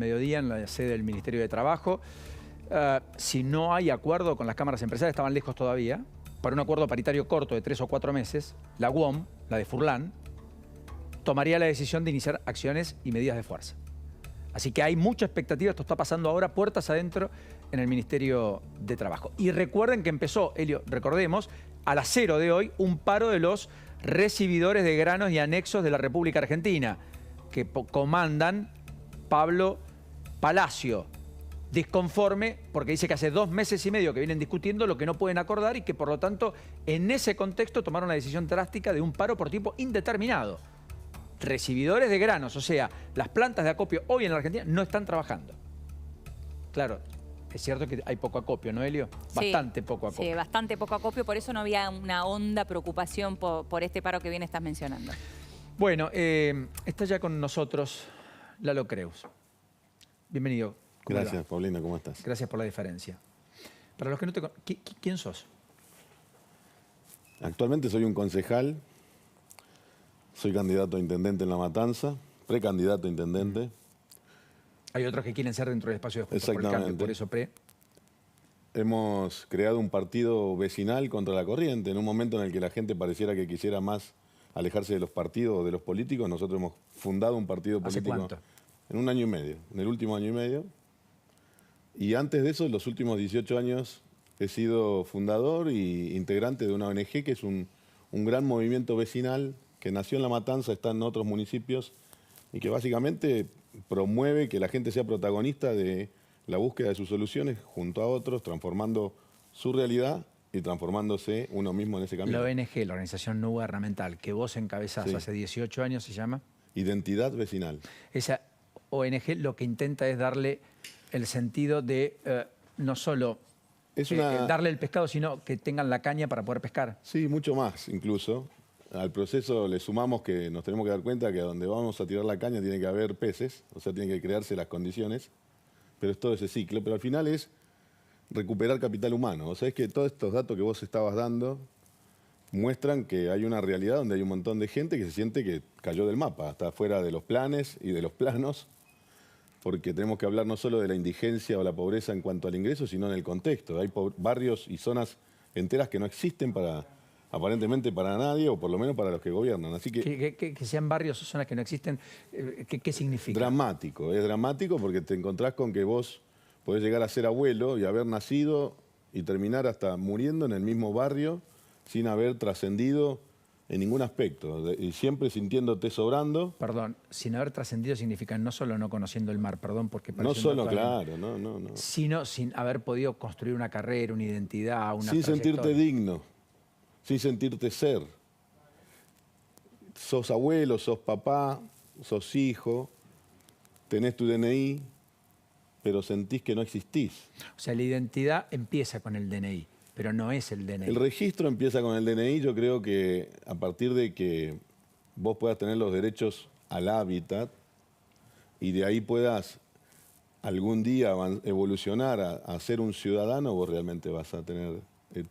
mediodía en la sede del Ministerio de Trabajo. Si no hay acuerdo con las cámaras empresariales, estaban lejos todavía, para un acuerdo paritario corto de 3 o 4 meses, la UOM, la de Furlan, tomaría la decisión de iniciar acciones y medidas de fuerza. Así que hay mucha expectativa, esto está pasando ahora puertas adentro en el Ministerio de Trabajo. Y recuerden que empezó, Elio, recordemos, a las 0 de hoy, un paro de los recibidores de granos y anexos de la República Argentina, que comandan Pablo Palacio, disconforme porque dice que hace 2 meses y medio que vienen discutiendo lo que no pueden acordar y que por lo tanto en ese contexto tomaron la decisión drástica de un paro por tiempo indeterminado. Recibidores de granos, o sea, las plantas de acopio hoy en la Argentina no están trabajando. Claro, es cierto que hay poco acopio, ¿no, Elio? Bastante poco acopio. Sí, bastante poco acopio, por eso no había una honda preocupación por este paro que bien estás mencionando. Bueno, está ya con nosotros Lalo Creus. Bienvenido. Gracias, Paulina, ¿cómo estás? Gracias por la diferencia. Para los que no te conocen, ¿quién sos? Actualmente soy un concejal, soy candidato a intendente en La Matanza, precandidato a intendente. Hay otros que quieren ser dentro del espacio de Juntos por el Cambio, por eso Hemos creado un partido vecinal contra la corriente. En un momento en el que la gente pareciera que quisiera más alejarse de los partidos o de los políticos, nosotros hemos fundado un partido político. ¿Hace cuánto? En 1 año y medio, en el último año y medio. Y antes de eso, en los últimos 18 años, he sido fundador e integrante de una ONG que es un gran movimiento vecinal que nació en La Matanza, está en otros municipios y que básicamente promueve que la gente sea protagonista de la búsqueda de sus soluciones junto a otros, transformando su realidad y transformándose uno mismo en ese camino. La ONG, la Organización No Gubernamental, que vos encabezás hace 18 años, ¿se llama? Identidad Vecinal. Esa ONG lo que intenta es darle el sentido de no solo darle el pescado, sino que tengan la caña para poder pescar. Sí, mucho más incluso. Al proceso le sumamos que nos tenemos que dar cuenta que donde vamos a tirar la caña tiene que haber peces, o sea, tienen que crearse las condiciones, pero es todo ese ciclo. Pero al final es recuperar capital humano. O sea, es que todos estos datos que vos estabas dando muestran que hay una realidad donde hay un montón de gente que se siente que cayó del mapa, está fuera de los planes y de los planos, porque tenemos que hablar no solo de la indigencia o la pobreza en cuanto al ingreso, sino en el contexto. Hay barrios y zonas enteras que no existen aparentemente para nadie, o por lo menos para los que gobiernan. Así que sean barrios o zonas que no existen, ¿qué significa? Dramático, es dramático porque te encontrás con que vos podés llegar a ser abuelo y haber nacido y terminar hasta muriendo en el mismo barrio sin haber trascendido en ningún aspecto, y siempre sintiéndote sobrando. Perdón, sin haber trascendido significa no solo no conociendo el mar, perdón, porque... No solo, claro, no. Sino sin haber podido construir una carrera, una identidad, una sin trayectoria. sentirte digno, sin sentirte ser. Sos abuelo, sos papá, sos hijo, tenés tu DNI, pero sentís que no existís. O sea, la identidad empieza con el DNI, pero no es el DNI. El registro empieza con el DNI. Yo creo que a partir de que vos puedas tener los derechos al hábitat y de ahí puedas algún día evolucionar a ser un ciudadano, vos realmente vas a tener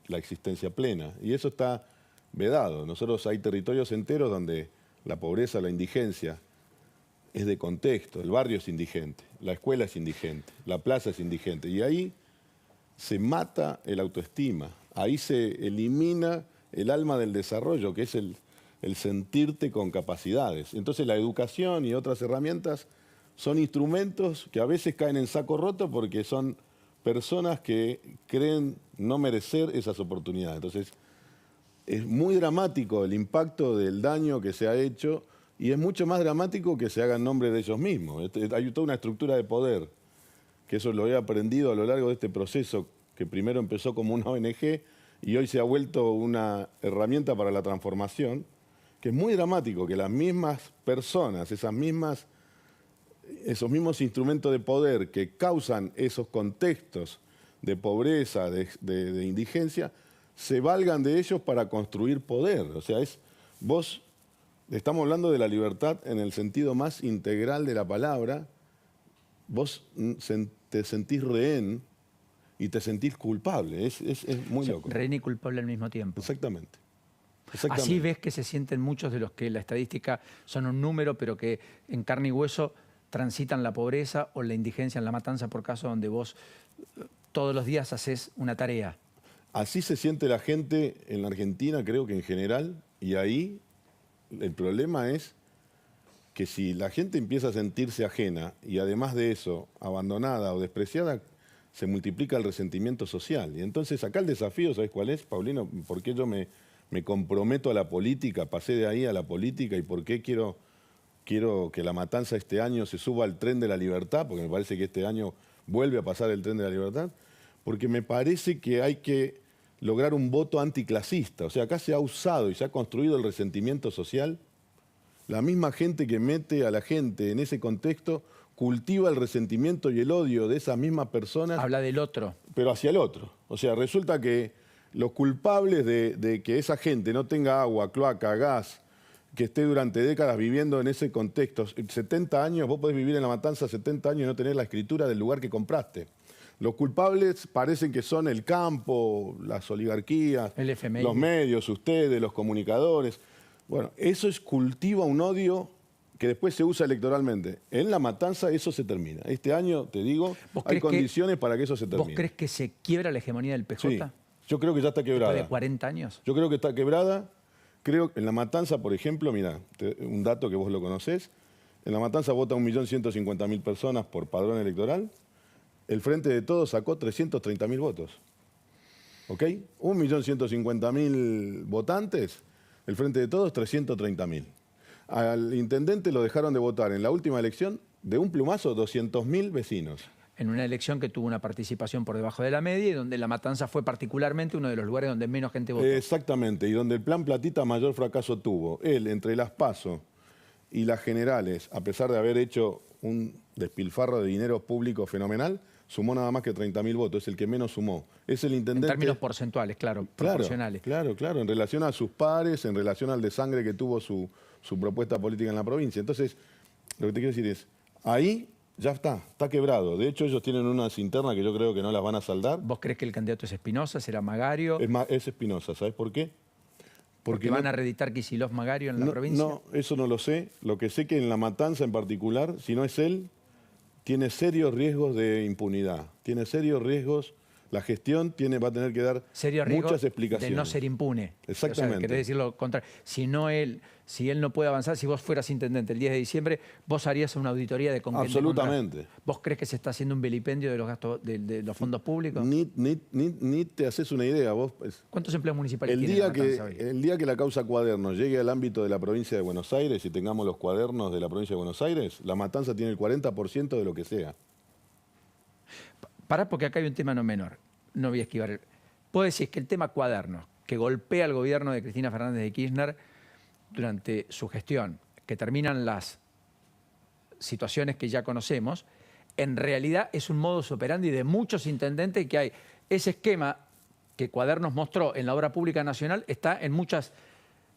la existencia plena. Y eso está vedado. Nosotros hay territorios enteros donde la pobreza, la indigencia es de contexto. El barrio es indigente, la escuela es indigente, la plaza es indigente. Y ahí se mata el autoestima, ahí se elimina el alma del desarrollo, que es el sentirte con capacidades. Entonces la educación y otras herramientas son instrumentos que a veces caen en saco roto porque son personas que creen no merecer esas oportunidades. Entonces es muy dramático el impacto del daño que se ha hecho y es mucho más dramático que se haga en nombre de ellos mismos. Hay toda una estructura de poder, que eso lo he aprendido a lo largo de este proceso, que primero empezó como una ONG y hoy se ha vuelto una herramienta para la transformación, que es muy dramático que las mismas personas, esos mismos instrumentos de poder que causan esos contextos de pobreza, de indigencia, se valgan de ellos para construir poder. O sea, estamos hablando de la libertad en el sentido más integral de la palabra. Vos te sentís rehén y te sentís culpable. Es muy loco. Rehén y culpable al mismo tiempo. Exactamente. Así ves que se sienten muchos de los que la estadística son un número, pero que en carne y hueso transitan la pobreza o la indigencia en La Matanza, por caso donde vos todos los días haces una tarea? Así se siente la gente en la Argentina, creo que en general, y ahí el problema es que si la gente empieza a sentirse ajena y además de eso abandonada o despreciada, se multiplica el resentimiento social. Y entonces acá el desafío, ¿sabes cuál es, Paulino? ¿Por qué yo me comprometo a la política, pasé de ahí a la política y por qué quiero que La Matanza este año se suba al tren de la libertad? Porque me parece que este año vuelve a pasar el tren de la libertad. Porque me parece que hay que lograr un voto anticlasista. O sea, acá se ha usado y se ha construido el resentimiento social. La misma gente que mete a la gente en ese contexto cultiva el resentimiento y el odio de esas mismas personas. Habla del otro. Pero hacia el otro. O sea, resulta que los culpables de que esa gente no tenga agua, cloaca, gas, que esté durante décadas viviendo en ese contexto, 70 años, vos podés vivir en La Matanza 70 años y no tener la escritura del lugar que compraste. Los culpables parecen que son el campo, las oligarquías, el FMI, los medios, ustedes, los comunicadores. Bueno, eso cultiva un odio que después se usa electoralmente. En La Matanza eso se termina. Este año, te digo, hay condiciones para que eso se termine. ¿Vos crees que se quiebra la hegemonía del PJ? Sí, yo creo que ya está quebrada. ¿Después de 40 años? Yo creo que está quebrada. Creo que en La Matanza, por ejemplo, mira, un dato que vos lo conocés, en La Matanza vota 1.150.000 personas por padrón electoral. El Frente de Todos sacó 330.000 votos. ¿Ok? 1.150.000 votantes, el Frente de Todos 330.000. Al intendente lo dejaron de votar en la última elección de un plumazo 200.000 vecinos. En una elección que tuvo una participación por debajo de la media y donde La Matanza fue particularmente uno de los lugares donde menos gente votó. Exactamente, y donde el Plan Platita mayor fracaso tuvo. Él, entre las PASO y las generales, a pesar de haber hecho un despilfarro de dinero público fenomenal, sumó nada más que 30.000 votos, es el que menos sumó. Es el intendente... En términos porcentuales, claro, proporcionales. Claro, en relación a sus pares, en relación al desangre que tuvo su propuesta política en la provincia. Entonces, lo que te quiero decir es, ahí ya está quebrado. De hecho, ellos tienen unas internas que yo creo que no las van a saldar. ¿Vos crees que el candidato es Espinosa, será Magario? Es Espinosa, ¿sabes por qué? Porque van a reeditar Kicillof Magario en la provincia. No, eso no lo sé. Lo que sé que en La Matanza en particular, si no es él, tiene serios riesgos de impunidad. Tiene serios riesgos. La gestión va a tener que dar muchas explicaciones. De no ser impune. Exactamente. O sea, querés decir lo contrario. Si él no puede avanzar, si vos fueras intendente el 10 de diciembre, vos harías una auditoría de con absolutamente. ¿Vos crees que se está haciendo un vilipendio de los gastos de los fondos públicos? Ni te haces una idea. Vos, ¿Cuántos empleos municipales el tiene día La Matanza hoy? El día que la causa Cuadernos llegue al ámbito de la provincia de Buenos Aires y tengamos los cuadernos de la provincia de Buenos Aires, La Matanza tiene el 40% de lo que sea. Pará, porque acá hay un tema no menor. No voy a esquivar. Vos decís que el tema Cuadernos, que golpea al gobierno de Cristina Fernández de Kirchner durante su gestión, que terminan las situaciones que ya conocemos, en realidad es un modus operandi de muchos intendentes que hay. Ese esquema que Cuadernos mostró en la obra pública nacional está en muchas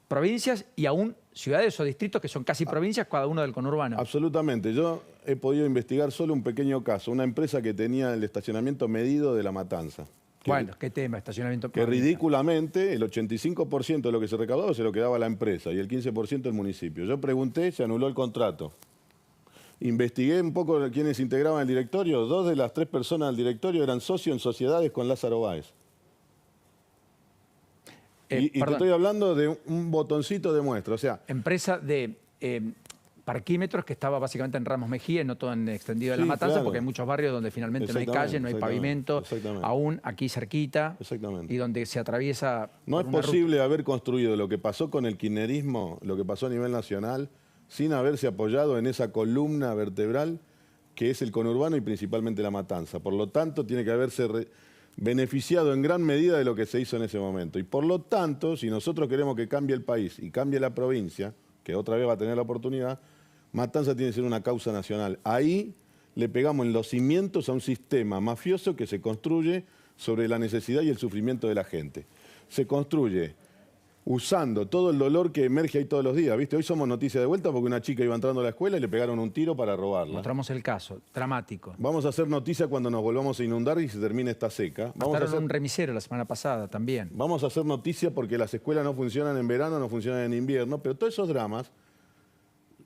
provincias y aún ciudades o distritos que son casi provincias, cada uno del conurbano. Absolutamente. Yo he podido investigar solo un pequeño caso, una empresa que tenía el estacionamiento medido de La Matanza. Bueno, ¿qué tema? Estacionamiento. Que ridículamente el 85% de lo que se recaudó se lo quedaba la empresa y el 15% el municipio. Yo pregunté, se anuló el contrato. Investigué un poco quiénes integraban el directorio. 2 de las 3 personas del directorio eran socios en sociedades con Lázaro Báez. Y te estoy hablando de un botoncito de muestra, o sea... Empresa de parquímetros que estaba básicamente en Ramos Mejía, no todo en extendido de La Matanza, claro. porque hay muchos barrios donde finalmente no hay calle, no hay pavimento, aún aquí cerquita, y donde se atraviesa... No es posible haber construido lo que pasó con el kirchnerismo, lo que pasó a nivel nacional, sin haberse apoyado en esa columna vertebral que es el conurbano y principalmente La Matanza. Por lo tanto, tiene que haberse beneficiado en gran medida de lo que se hizo en ese momento. Y por lo tanto, si nosotros queremos que cambie el país y cambie la provincia, que otra vez va a tener la oportunidad, Matanza tiene que ser una causa nacional. Ahí le pegamos en los cimientos a un sistema mafioso que se construye sobre la necesidad y el sufrimiento de la gente. Se construye usando todo el dolor que emerge ahí todos los días. ¿Viste? Hoy somos noticia de vuelta porque una chica iba entrando a la escuela y le pegaron un tiro para robarla. Mostramos el caso, dramático. Vamos a hacer noticia cuando nos volvamos a inundar y se termine esta seca. Vamos a hacer un remisero la semana pasada también. Vamos a hacer noticia porque las escuelas no funcionan en verano, no funcionan en invierno, pero todos esos dramas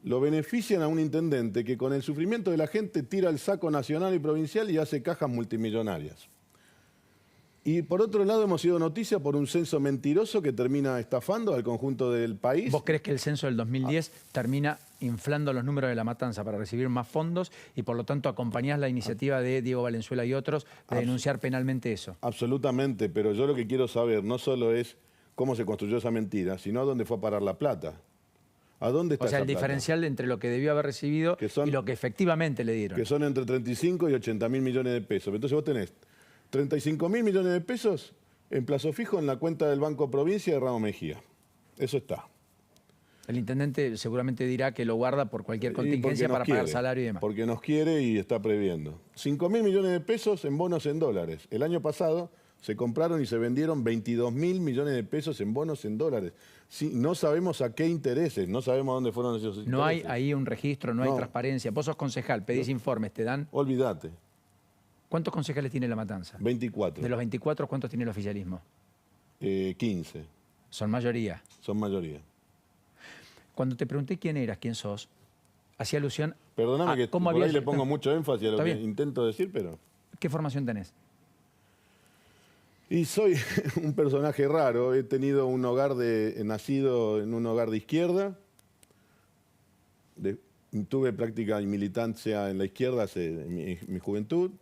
lo benefician a un intendente que con el sufrimiento de la gente tira el saco nacional y provincial y hace cajas multimillonarias. Y por otro lado hemos sido noticia por un censo mentiroso que termina estafando al conjunto del país. ¿Vos crees que el censo del 2010 termina inflando los números de La Matanza para recibir más fondos y por lo tanto acompañás la iniciativa de Diego Valenzuela y otros de denunciar penalmente eso? Absolutamente, pero yo lo que quiero saber no solo es cómo se construyó esa mentira, sino a dónde fue a parar la plata. ¿A dónde está O sea, esa el plata? diferencial entre lo que debió haber recibido y lo que efectivamente le dieron. Que son entre 35 y 80 mil millones de pesos. Entonces vos tenés 35 mil millones de pesos en plazo fijo en la cuenta del Banco Provincia de Ramos Mejía. Eso está. El intendente seguramente dirá que lo guarda por cualquier contingencia para pagar salario y demás. Porque nos quiere y está previendo. 5 mil millones de pesos en bonos en dólares. El año pasado se compraron y se vendieron 22 mil millones de pesos en bonos en dólares. Sí, no sabemos a qué intereses, no sabemos a dónde fueron esos intereses. No hay ahí un registro, no hay transparencia. Vos sos concejal, pedís informes, te dan... Olvídate. ¿Cuántos concejales tiene La Matanza? 24. De los 24, ¿cuántos tiene el oficialismo? 15. Son mayoría. Son mayoría. Cuando te pregunté quién eras, quién sos, hacía alusión Perdóname a que cómo por habías... ahí le pongo mucho énfasis a lo Está que bien. intento decir, pero... ¿Qué formación tenés? Y soy un personaje raro. He tenido un hogar he nacido en un hogar de izquierda. Tuve práctica y militancia en la izquierda en mi juventud.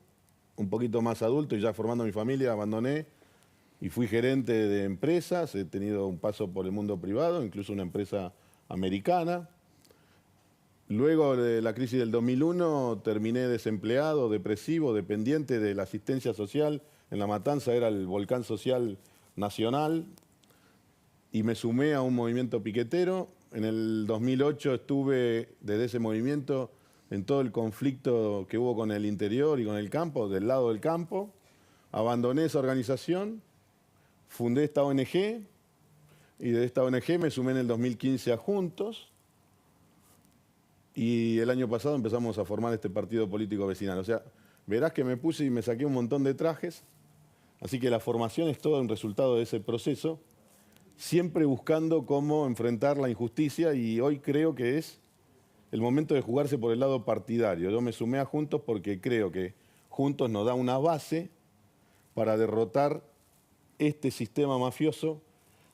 Un poquito más adulto y ya formando mi familia abandoné y fui gerente de empresas. He tenido un paso por el mundo privado, incluso una empresa americana. Luego de la crisis del 2001 terminé desempleado, depresivo, dependiente de la asistencia social. En La Matanza era el volcán social nacional y me sumé a un movimiento piquetero. En el 2008 estuve desde ese movimiento en todo el conflicto que hubo con el interior y con el campo, del lado del campo. Abandoné esa organización, fundé esta ONG y de esta ONG me sumé en el 2015 a Juntos y el año pasado empezamos a formar este partido político vecinal. O sea, verás que me puse y me saqué un montón de trajes, así que la formación es todo un resultado de ese proceso, siempre buscando cómo enfrentar la injusticia y hoy creo que es el momento de jugarse por el lado partidario. Yo me sumé a Juntos porque creo que Juntos nos da una base para derrotar este sistema mafioso,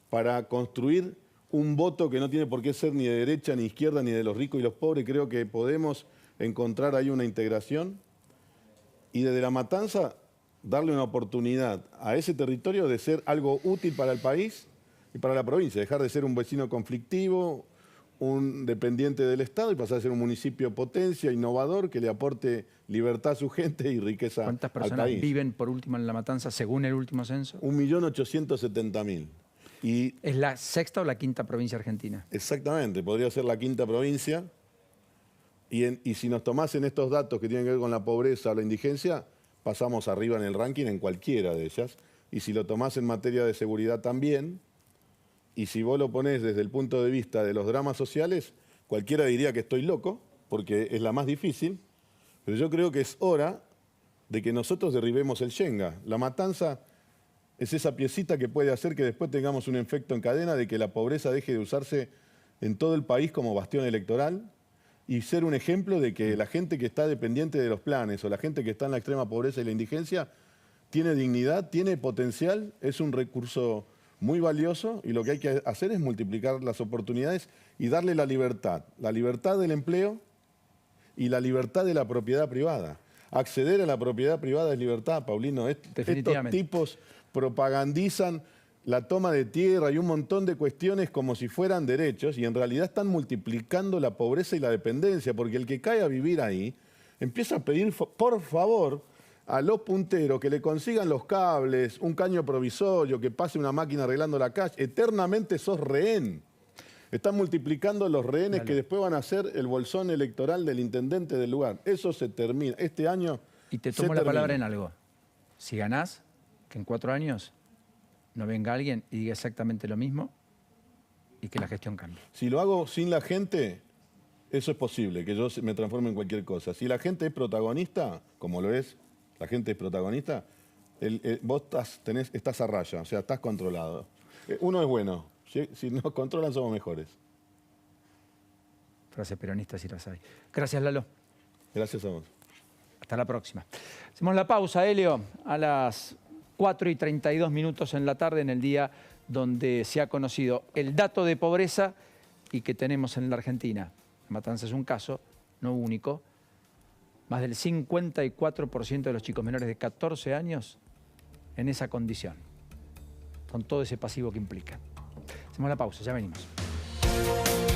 para construir un voto que no tiene por qué ser ni de derecha, ni izquierda, ni de los ricos y los pobres. Creo que podemos encontrar ahí una integración y desde La Matanza darle una oportunidad a ese territorio de ser algo útil para el país y para la provincia, dejar de ser un vecino conflictivo, un dependiente del Estado y pasar a ser un municipio potencia, innovador, que le aporte libertad a su gente y riqueza al país. ¿Cuántas personas viven por último en La Matanza según el último censo? 1.870.000. Y ¿Es la sexta o la quinta provincia argentina? exactamente, podría ser la quinta provincia. Y si nos tomasen estos datos que tienen que ver con la pobreza o la indigencia, pasamos arriba en el ranking en cualquiera de ellas. Y si lo tomás en materia de seguridad también, y si vos lo ponés desde el punto de vista de los dramas sociales, cualquiera diría que estoy loco, porque es la más difícil, pero yo creo que es hora de que nosotros derribemos el Shenga. La Matanza es esa piecita que puede hacer que después tengamos un efecto en cadena de que la pobreza deje de usarse en todo el país como bastión electoral y ser un ejemplo de que la gente que está dependiente de los planes o la gente que está en la extrema pobreza y la indigencia tiene dignidad, tiene potencial, es un recurso muy valioso y lo que hay que hacer es multiplicar las oportunidades y darle la libertad del empleo y la libertad de la propiedad privada. Acceder a la propiedad privada es libertad, Paulino. Estos tipos propagandizan la toma de tierra y un montón de cuestiones como si fueran derechos y en realidad están multiplicando la pobreza y la dependencia porque el que cae a vivir ahí empieza a pedir, por favor, a los punteros que le consigan los cables, un caño provisorio, que pase una máquina arreglando la calle. Eternamente sos rehén. Están multiplicando los rehenes que después van a ser el bolsón electoral del intendente del lugar. Eso se termina. Este año y te tomo la palabra en algo. Si ganás, que en 4 años no venga alguien y diga exactamente lo mismo y que la gestión cambie. Si lo hago sin la gente, eso es posible, que yo me transforme en cualquier cosa. Si la gente es protagonista, como lo es, la gente es protagonista, vos estás a raya, o sea, estás controlado. Uno es bueno, si nos controlan somos mejores. Frases peronistas y las hay. Gracias, Lalo. Gracias a vos. Hasta la próxima. Hacemos la pausa, Helio, a las 4:32 en la tarde, en el día donde se ha conocido el dato de pobreza y que tenemos en la Argentina. Matanza es un caso, no único. Más del 54% de los chicos menores de 14 años en esa condición, con todo ese pasivo que implica. Hacemos la pausa, ya venimos.